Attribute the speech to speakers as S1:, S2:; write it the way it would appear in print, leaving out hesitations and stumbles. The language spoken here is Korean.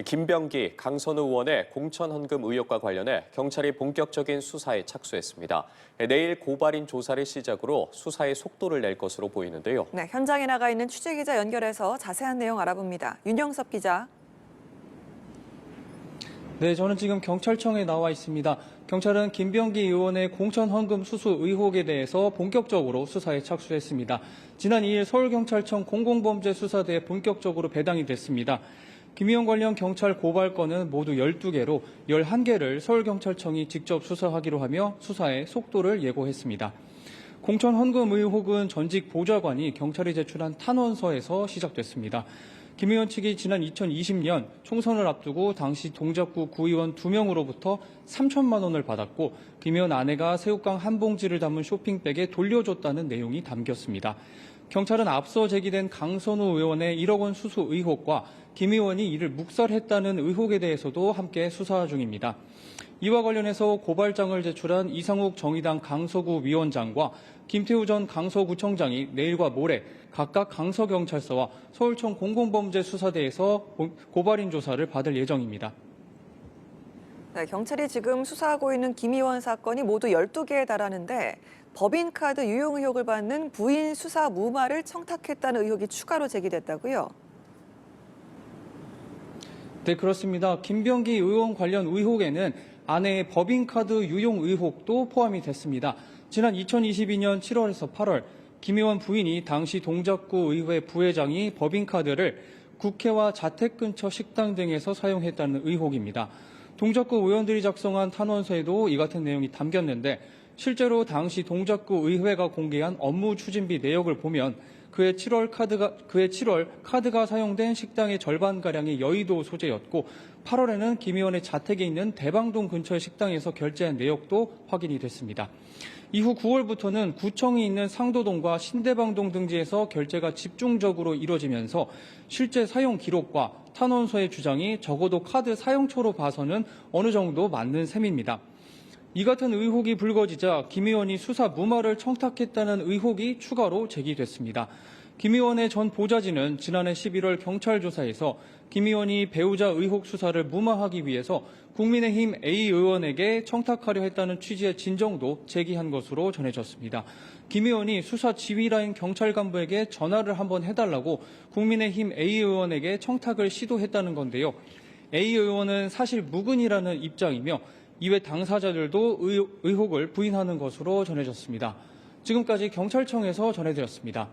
S1: 김병기, 강선우 의원의 공천 헌금 의혹과 관련해 경찰이 본격적인 수사에 착수했습니다. 내일 고발인 조사를 시작으로 수사에 속도를 낼 것으로 보이는데요.
S2: 네, 현장에 나가 있는 취재기자 연결해서 자세한 내용 알아봅니다. 윤영섭 기자.
S3: 네, 저는 지금 경찰청에 나와 있습니다. 경찰은 김병기 의원의 공천 헌금 수수 의혹에 대해서 본격적으로 수사에 착수했습니다. 지난 2일 서울경찰청 공공범죄수사대에 본격적으로 배당이 됐습니다. 김 의원 관련 경찰 고발건은 모두 12개로 11개를 서울경찰청이 직접 수사하기로 하며 수사에 속도를 예고했습니다. 공천 헌금 의혹은 전직 보좌관이 경찰이 제출한 탄원서에서 시작됐습니다. 김 의원 측이 지난 2020년 총선을 앞두고 당시 동작구 구의원 2명으로부터 3천만 원을 받았고 김 의원 아내가 새우깡 한 봉지를 담은 쇼핑백에 돌려줬다는 내용이 담겼습니다. 경찰은 앞서 제기된 강선우 의원의 1억 원 수수 의혹과 김 의원이 이를 묵살했다는 의혹에 대해서도 함께 수사 중입니다. 이와 관련해서 고발장을 제출한 이상욱 정의당 강서구 위원장과 김태우 전 강서구청장이 내일과 모레 각각 강서경찰서와 서울청 공공범죄수사대에서 고발인 조사를 받을 예정입니다.
S2: 네, 경찰이 지금 수사하고 있는 김 의원 사건이 모두 12개에 달하는데 법인카드 유용 의혹을 받는 부인 수사 무마를 청탁했다는 의혹이 추가로 제기됐다고요?
S3: 네, 그렇습니다. 김병기 의원 관련 의혹에는 아내의 법인카드 유용 의혹도 포함이 됐습니다. 지난 2022년 7월에서 8월 김 의원 부인이 당시 동작구 의회 부회장이 법인카드를 국회와 자택 근처 식당 등에서 사용했다는 의혹입니다. 동작구 의원들이 작성한 탄원서에도 이 같은 내용이 담겼는데 실제로 당시 동작구 의회가 공개한 업무 추진비 내역을 보면 그해 7월 카드가 사용된 식당의 절반가량이 여의도 소재였고 8월에는 김 의원의 자택에 있는 대방동 근처의 식당에서 결제한 내역도 확인이 됐습니다. 이후 9월부터는 구청이 있는 상도동과 신대방동 등지에서 결제가 집중적으로 이뤄지면서 실제 사용 기록과 탄원서의 주장이 적어도 카드 사용초로 봐서는 어느 정도 맞는 셈입니다. 이 같은 의혹이 불거지자 김 의원이 수사 무마를 청탁했다는 의혹이 추가로 제기됐습니다. 김 의원의 전 보좌진은 지난해 11월 경찰 조사에서 김 의원이 배우자 의혹 수사를 무마하기 위해서 국민의힘 A 의원에게 청탁하려 했다는 취지의 진정도 제기한 것으로 전해졌습니다. 김 의원이 수사 지휘라인 경찰 간부에게 전화를 한번 해달라고 국민의힘 A 의원에게 청탁을 시도했다는 건데요. A 의원은 사실 무근이라는 입장이며 이외 당사자들도 의혹을 부인하는 것으로 전해졌습니다. 지금까지 경찰청에서 전해드렸습니다.